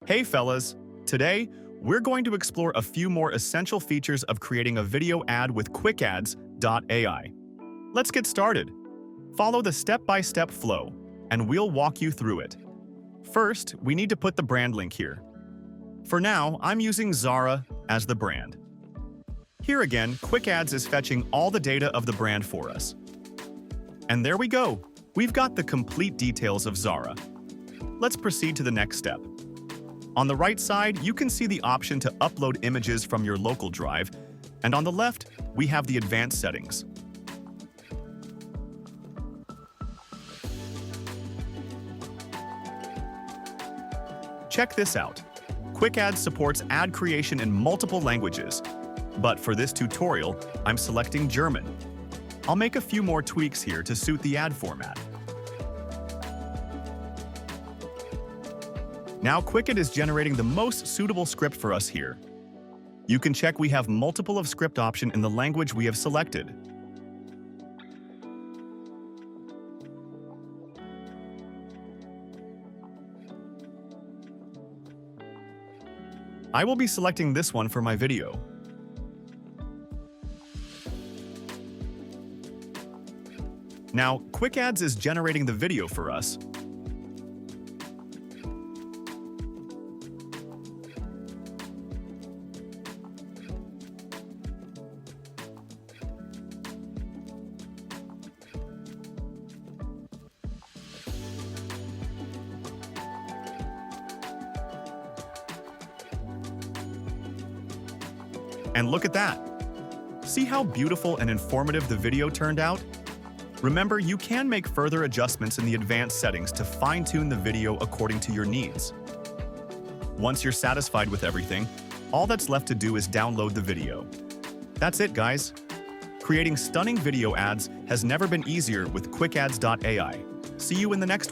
Hey fellas, today we're going to explore a few more essential features of creating a video ad with QuickAds.ai. Let's get started. Follow the step-by-step flow, and we'll walk you through it. First, we need to put the brand link here. For now, I'm using Zara as the brand. Here again, QuickAds is fetching all the data of the brand for us. And there we go. We've got the complete details of Zara. Let's proceed to the next step. On the right side, you can see the option to upload images from your local drive, and on the left, we have the advanced settings. Check this out. QuickAds supports ad creation in multiple languages, but for this tutorial, I'm selecting German. I'll make a few more tweaks here to suit the ad format. Now QuickAds is generating the most suitable script for us here. You can check we have multiple of script option in the language we have selected. I will be selecting this one for my video. Now, QuickAds is generating the video for us. And look at that! See how beautiful and informative the video turned out? Remember, you can make further adjustments in the advanced settings to fine-tune the video according to your needs. Once you're satisfied with everything, all that's left to do is download the video. That's it, guys! Creating stunning video ads has never been easier with QuickAds.ai. See you in the next one.